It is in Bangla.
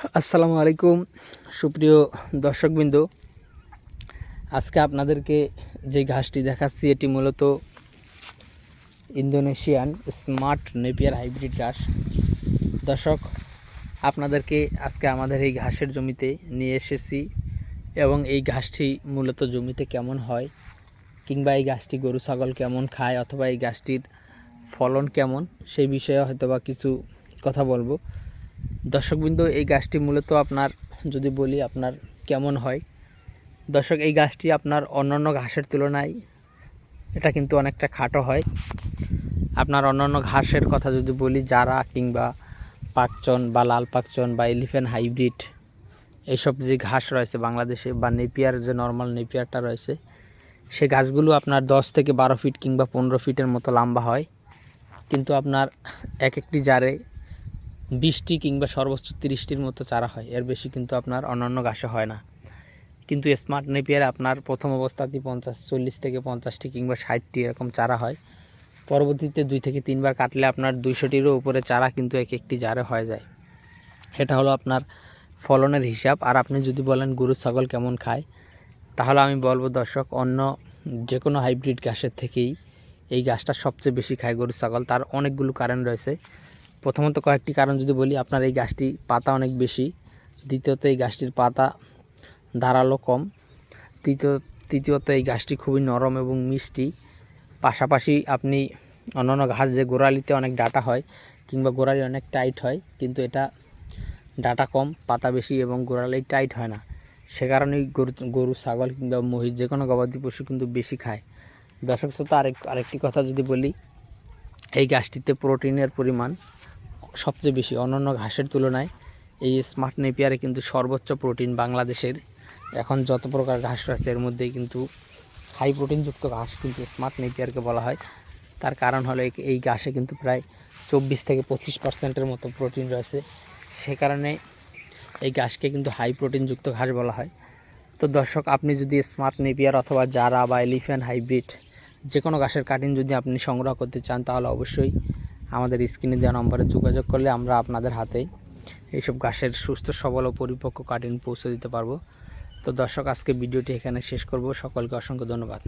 আসসালামু আলাইকুম সুপ্রিয় দর্শকবৃন্দ, আজকে আপনাদেরকে যে ঘাসটি দেখাচ্ছি এটি মূলত ইন্দোনেশিয়ান স্মার্ট নেপিয়ার হাইব্রিড ঘাস। দর্শক, আপনাদেরকে আজকে আমাদের এই ঘাসের জমিতে নিয়ে এসেছি এবং এই ঘাসটি মূলত জমিতে কেমন হয় কিংবা এই ঘাসটি গরু ছাগল কেমন খায় অথবা এই ঘাসটির ফলন কেমন সেই বিষয়ে হয়তোবা কিছু কথা বলবো। দর্শকবৃন্দ, এই গাছটি মূলত আপনার যদি বলি আপনার কেমন হয়, দর্শক এই গাছটি আপনার অন্যান্য ঘাসের তুলনায় এটা কিন্তু অনেকটা খাটো হয়। আপনার অন্যান্য ঘাসের কথা যদি বলি, জারা কিংবা পাকচন বা লাল পাকচন বা এলিফ্যান্ট হাইব্রিড, এইসব যে ঘাস রয়েছে বাংলাদেশে বা নেপিয়ার যে নর্মাল নেপিয়ারটা রয়েছে, সেই ঘাসগুলো আপনার 10 থেকে 12 ফিট কিংবা 15 ফিটের মতো লম্বা হয়, কিন্তু আপনার এক একটি জারে 20টি কিংবা সর্বোচ্চ 30টির মতো চারা হয়। এর বেশি কিন্তু আপনার অন্যান্য ঘাসে হয় না। কিন্তু স্মার্ট নেপিয়ারে আপনার প্রথম অবস্থাতেই 40 থেকে 50টি কিংবা 60টি এরকম চারা হয়। পরবর্তীতে 2 থেকে 3 বার কাটলে আপনার 200টিরও উপরে চারা কিন্তু এক একটি জারে হয়ে যায়। এটা হলো আপনার ফলনের হিসাব। আর আপনি যদি বলেন গরু ছাগল কেমন খায়, তাহলে আমি বলবো দর্শক, অন্য যে কোনো হাইব্রিড ঘাসের থেকেই এই ঘাসটা সবচেয়ে বেশি খায় গরু ছাগল। তার অনেকগুলো কারণ রয়েছে। প্রথমত কয়েকটি কারণ যদি বলি, আপনার এই গাছটি পাতা অনেক বেশি। দ্বিতীয়ত এই গাছটির পাতা ধারালো কম। তৃতীয়ত এই গাছটি খুবই নরম এবং মিষ্টি। পাশাপাশি আপনি অন্যান্য ঘাস যে গোড়ালিতে অনেক ডাঁটা হয় কিংবা গোড়ালি অনেক টাইট হয়, কিন্তু এটা ডাঁটা কম, পাতা বেশি এবং গোড়ালি টাইট হয় না। সে কারণেই গরু ছাগল কিংবা মহিষ যে কোনো গবাদি পশু কিন্তু বেশি খায়। দর্শক শ্রোতা, আরেকটি কথা যদি বলি, এই গাছটিতে প্রোটিনের পরিমাণ সবচেয়ে বেশি অন্যান্য ঘাসের তুলনায়। এই স্মার্ট নেপিয়ারে কিন্তু সর্বোচ্চ প্রোটিন বাংলাদেশের এখন যত প্রকার ঘাস রয়েছে এর মধ্যেই কিন্তু হাই প্রোটিনযুক্ত ঘাস কিন্তু স্মার্ট নেপিয়ারকে বলা হয়। তার কারণ হলো এই ঘাসে কিন্তু প্রায় 24 থেকে 25% মতো প্রোটিন রয়েছে। সে কারণে এই ঘাসকে কিন্তু হাই প্রোটিনযুক্ত ঘাস বলা হয়। তো দর্শক, আপনি যদি স্মার্ট নেপিয়ার অথবা জারা বা এলিফ্যান্ট হাইব্রিড যে কোনো ঘাসের কাটিং যদি আপনি সংগ্রহ করতে চান, তাহলে অবশ্যই আমাদের স্ক্রিনে দেওয়া নম্বরে যোগাযোগ করলে আমরা আপনাদের হাতে এইসব ঘাসের সুস্থ সবল ও পরিপক্ক কাটিং পৌঁছে দিতে পারবো। তো দর্শক, আজকে ভিডিওটি এখানে শেষ করব। সকলকে অসংখ্য ধন্যবাদ।